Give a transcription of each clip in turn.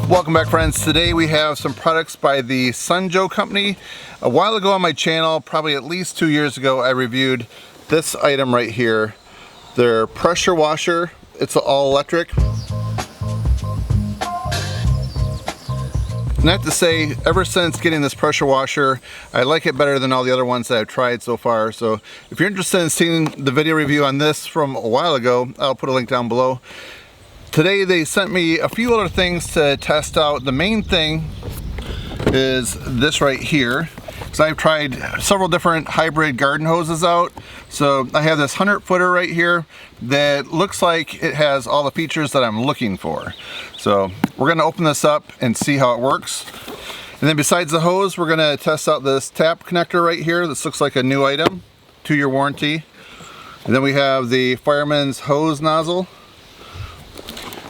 Welcome back, friends. Today we have some products by the Aqua Joe company. A while ago on my channel, probably at least 2 years ago, I reviewed this item right here. Their pressure washer. It's all electric. And I have to say, ever since getting this pressure washer, I like it better than all the other ones that I've tried so far. So if you're interested in seeing the video review on this from a while ago, I'll put a link down below. Today they sent me a few other things to test out. The main thing is this right here, because I've tried several different hybrid garden hoses out. So I have this 100-footer right here that looks like it has all the features that I'm looking for. So we're going to open this up and see how it works. And then besides the hose, we're going to test out this tap connector right here. This looks like a new item, 2-year warranty. And then we have the Fireman'S hose nozzle.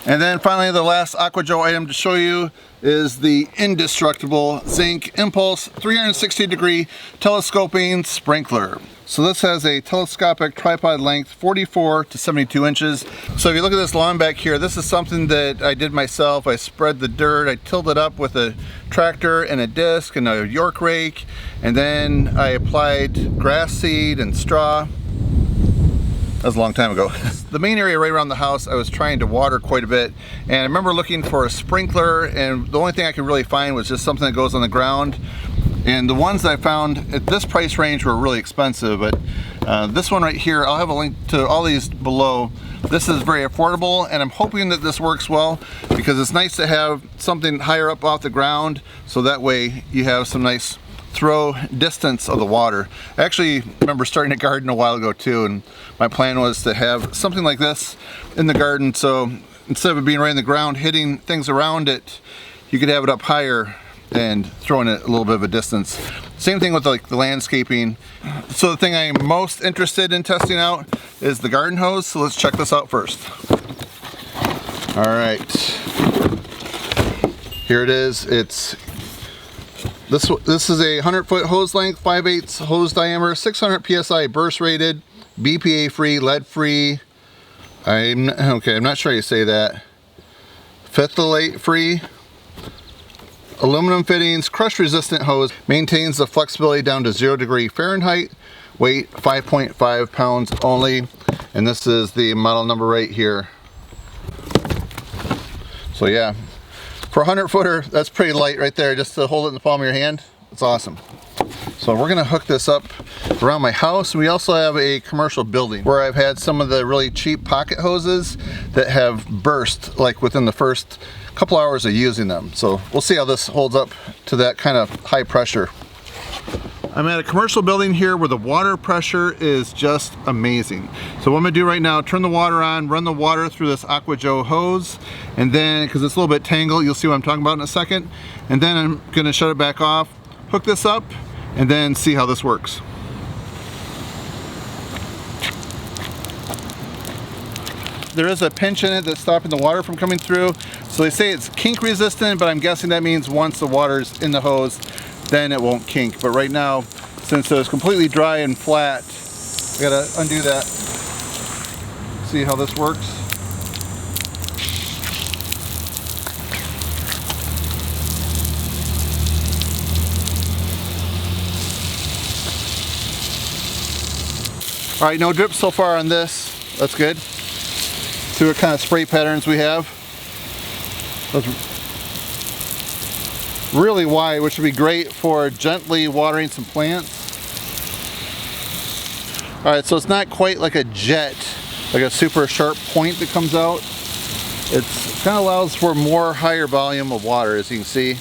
And then finally, the last Aqua Joe item to show you is the indestructible zinc impulse 360-degree telescoping sprinkler. So this has a telescopic tripod length 44 to 72 inches. So if you look at this lawn back here, this is something that I did myself. I spread the dirt, I tilled it up with a tractor and a disc and a York rake, and then I applied grass seed and straw. That was a long time ago. The main area right around the house, I was trying to water quite a bit, and I remember looking for a sprinkler, and the only thing I could really find was just something that goes on the ground. And the ones that I found at this price range were really expensive, but this one right here, I'll have a link to all these below. This is very affordable, and I'm hoping that this works well, because it's nice to have something higher up off the ground, so that way you have some nice throw distance of the water. I actually remember starting a garden a while ago too, and my plan was to have something like this in the garden, so instead of it being right in the ground hitting things around it, you could have it up higher and throwing it a little bit of a distance. Same thing with like the landscaping. So the thing I'm most interested in testing out is the garden hose, so let's check this out first. All right, here it is. This is a 100-foot hose length, 5/8 hose diameter, 600 psi burst rated, BPA free, lead free. I'm not sure how you say that. Phthalate free. Aluminum fittings, crush resistant hose, maintains the flexibility down to 0 Fahrenheit, weight 5.5 pounds only, and this is the model number right here. So yeah, for a 100-footer, that's pretty light right there, just to hold it in the palm of your hand. It's awesome. So we're gonna hook this up around my house. We also have a commercial building where I've had some of the really cheap pocket hoses that have burst like within the first couple hours of using them. So we'll see how this holds up to that kind of high pressure. I'm at a commercial building here where the water pressure is just amazing. So what I'm gonna do right now, turn the water on, run the water through this Aqua Joe hose, and then, because it's a little bit tangled, you'll see what I'm talking about in a second, and then I'm gonna shut it back off, hook this up, and then see how this works. There is a pinch in it that's stopping the water from coming through. So they say it's kink resistant, but I'm guessing that means once the water's in the hose, then it won't kink. But right now, since it's completely dry and flat, I gotta undo that. See how this works. All right, no drips so far on this. That's good. See what kind of spray patterns we have. That's really wide, which would be great for gently watering some plants. All right, so it's not quite like a jet, like a super sharp point that comes out. It kind of allows for more higher volume of water, as you can see.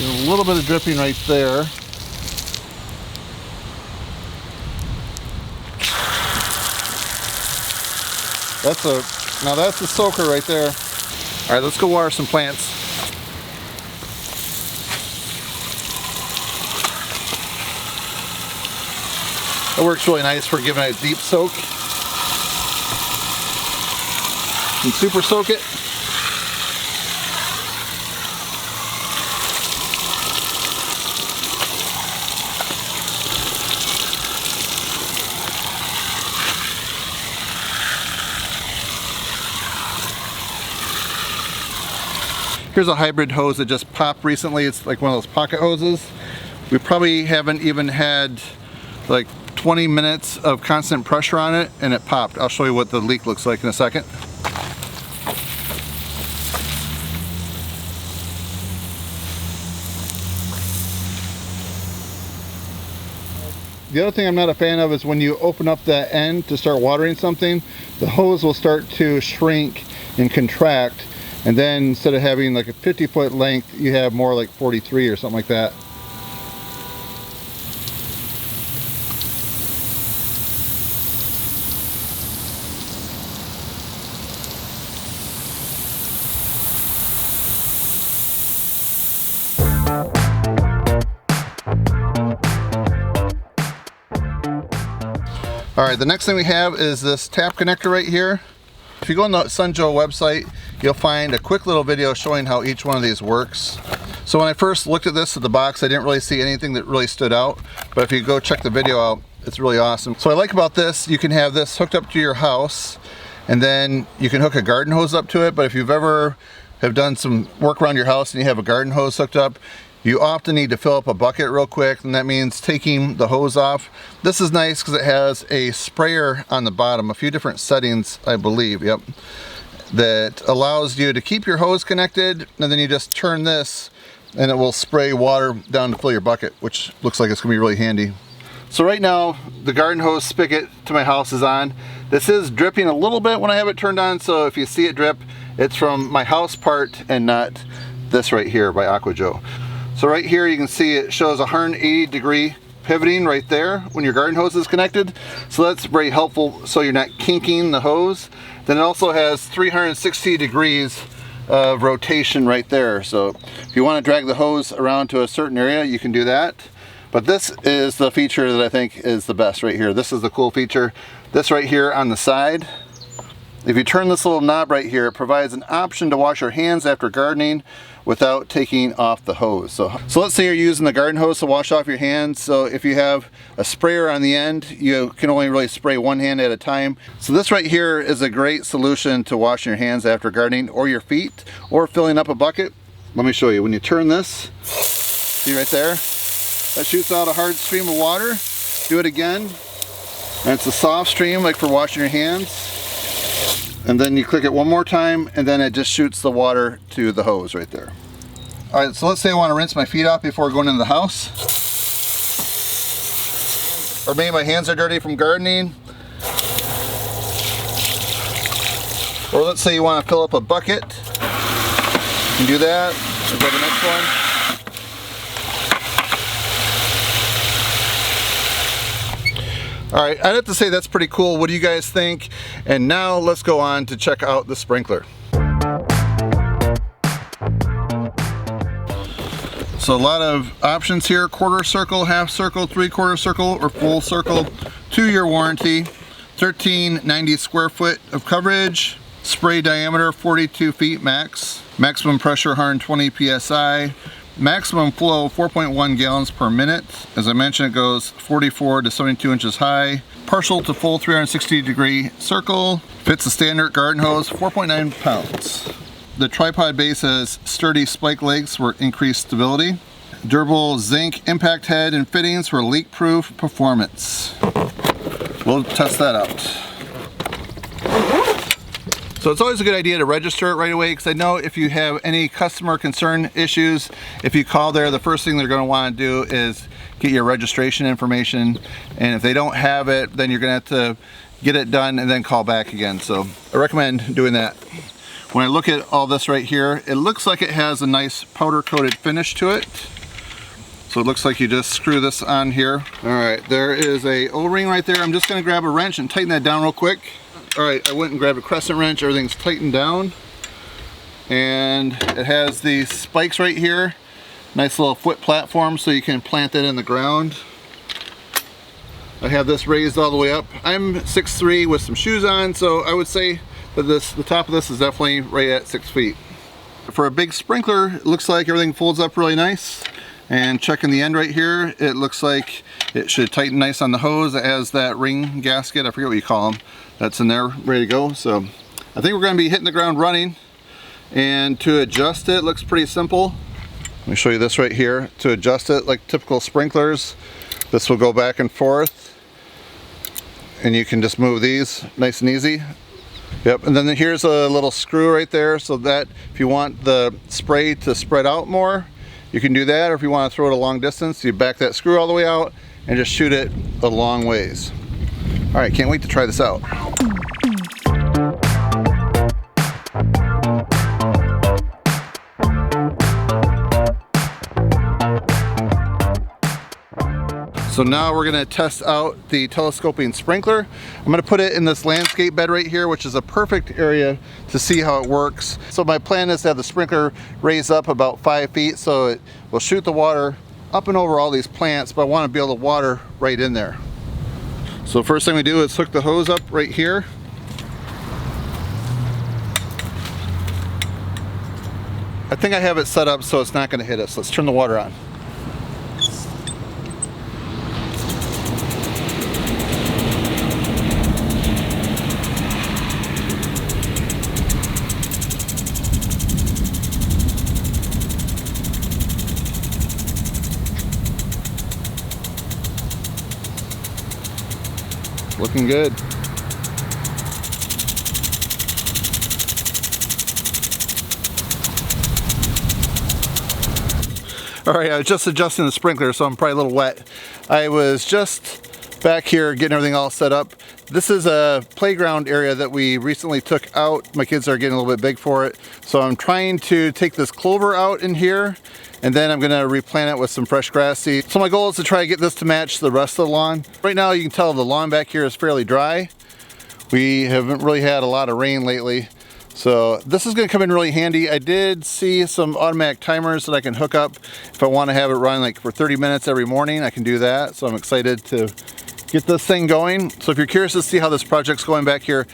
A little bit of dripping right there. Now that's a soaker right there. All right, let's go water some plants. That works really nice for giving it a deep soak. And super soak it. Here's a hybrid hose that just popped recently. It's like one of those pocket hoses. We probably haven't even had like 20 minutes of constant pressure on it and it popped. I'll show you what the leak looks like in a second. The other thing I'm not a fan of is when you open up that end to start watering something, the hose will start to shrink and contract, and then instead of having like a 50-foot length, you have more like 43 or something like that. All right, the next thing we have is this tap connector right here. If you go on the Joe website, you'll find a quick little video showing how each one of these works. So when I first looked at this at the box, I didn't really see anything that really stood out, but if you go check the video out, it's really awesome. So what I like about this, you can have this hooked up to your house, and then you can hook a garden hose up to it. But if you've ever have done some work around your house and you have a garden hose hooked up, you often need to fill up a bucket real quick, and that means taking the hose off. This is nice because it has a sprayer on the bottom, a few different settings, I believe, yep, that allows you to keep your hose connected, and then you just turn this and it will spray water down to fill your bucket, which looks like it's gonna be really handy. So right now, the garden hose spigot to my house is on. This is dripping a little bit when I have it turned on, so if you see it drip, it's from my house part and not this right here by Aqua Joe. So right here you can see it shows 180-degree pivoting right there when your garden hose is connected. So that's very helpful so you're not kinking the hose. Then it also has 360 degrees of rotation right there. So if you want to drag the hose around to a certain area, you can do that. But this is the feature that I think is the best right here. This is the cool feature. This right here on the side. If you turn this little knob right here, it provides an option to wash your hands after gardening without taking off the hose. So let's say you're using the garden hose to wash off your hands. So if you have a sprayer on the end, you can only really spray one hand at a time. So this right here is a great solution to washing your hands after gardening, or your feet, or filling up a bucket. Let me show you. When you turn this, see right there? That shoots out a hard stream of water. Do it again. And it's a soft stream like for washing your hands. And then you click it one more time, and then it just shoots the water to the hose right there. All right, so let's say I want to rinse my feet off before going into the house. Or maybe my hands are dirty from gardening. Or let's say you want to fill up a bucket. You can do that. We'll go to the next one. All right, I'd have to say that's pretty cool. What do you guys think? And now let's go on to check out the sprinkler. So a lot of options here: quarter circle, half circle, 3/4 circle, or full circle. 2-year warranty, 1390 square foot of coverage, spray diameter 42 feet max, maximum pressure 120 psi, maximum flow 4.1 gallons per minute. As I mentioned, it goes 44 to 72 inches high. Partial to full 360-degree circle. Fits a standard garden hose, 4.9 pounds. The tripod base has sturdy spike legs for increased stability. Durable zinc impact head and fittings for leak-proof performance. We'll test that out. So it's always a good idea to register it right away, because I know if you have any customer concern issues, if you call there, the first thing they're going to want to do is get your registration information, and if they don't have it, then you're going to have to get it done and then call back again. So I recommend doing that. When I look at all this right here, it looks like it has a nice powder coated finish to it. So it looks like you just screw this on here. All right, there is a O-ring right there. I'm just going to grab a wrench and tighten that down real quick. All right, I went and grabbed a crescent wrench. Everything's tightened down. And it has these spikes right here. Nice little foot platform so you can plant that in the ground. I have this raised all the way up. I'm 6'3" with some shoes on, so I would say that the top of this is definitely right at 6 feet. For a big sprinkler, it looks like everything folds up really nice. And checking the end right here, it looks like it should tighten nice on the hose. It has that ring gasket, I forget what you call them, that's in there ready to go. So I think we're going to be hitting the ground running, And to adjust it, looks pretty simple. Let me show you this right here. To adjust it, like typical sprinklers, this will go back and forth. And you can just move these nice and easy. Yep, and then here's a little screw right there, so that if you want the spray to spread out more, you can do that. Or if you want to throw it a long distance, you back that screw all the way out and just shoot it a long ways. All right, can't wait to try this out. So now we're gonna test out the telescoping sprinkler. I'm gonna put it in this landscape bed right here, which is a perfect area to see how it works. So my plan is to have the sprinkler raised up about 5 feet so it will shoot the water up and over all these plants, but I wanna be able to water right in there. So first thing we do is hook the hose up right here. I think I have it set up so it's not gonna hit us. Let's turn the water on. Looking good. All right, I was just adjusting the sprinkler, so I'm probably a little wet. I was just back here getting everything all set up. This is a playground area that we recently took out. My kids are getting a little bit big for it. So I'm trying to take this clover out in here, and then I'm gonna replant it with some fresh grass seed. So my goal is to try to get this to match the rest of the lawn. Right now you can tell the lawn back here is fairly dry. We haven't really had a lot of rain lately. So this is gonna come in really handy. I did see some automatic timers that I can hook up if I wanna have it run like for 30 minutes every morning. I can do that. So I'm excited to get this thing going. So if you're curious to see how this project's going back here,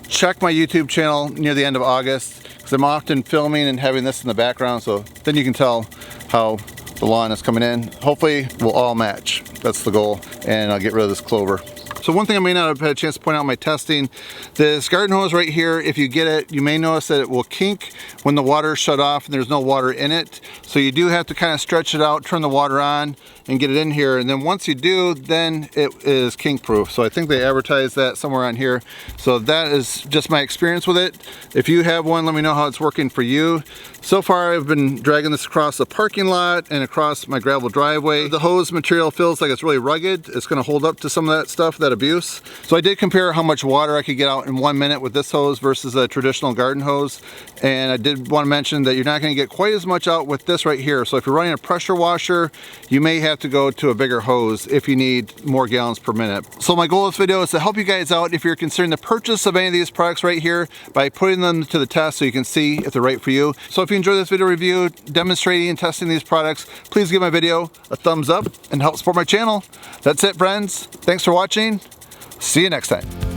check my YouTube channel near the end of August, because I'm often filming and having this in the background, so then you can tell how the lawn is coming in. Hopefully we'll all match. That's the goal, and I'll get rid of this clover. So one thing I may not have had a chance to point out in my testing, this garden hose right here, if you get it, you may notice that it will kink when the water is shut off and there's no water in it. So you do have to kind of stretch it out, turn the water on, and get it in here. And then once you do, then it is kink proof. So I think they advertise that somewhere on here. So that is just my experience with it. If you have one, let me know how it's working for you. So far I've been dragging this across the parking lot and across my gravel driveway. The hose material feels like it's really rugged. It's gonna hold up to some of that stuff, that abuse. So I did compare how much water I could get out in 1 minute with this hose versus a traditional garden hose. And I did want to mention that you're not gonna get quite as much out with this right here. So if you're running a pressure washer, you may have to go to a bigger hose if you need more gallons per minute. So my goal of this video is to help you guys out if you're considering the purchase of any of these products right here by putting them to the test so you can see if they're right for you. So if you enjoy this video review demonstrating and testing these products, please give my video a thumbs up and help support my channel. That's it, friends. Thanks for watching. See you next time.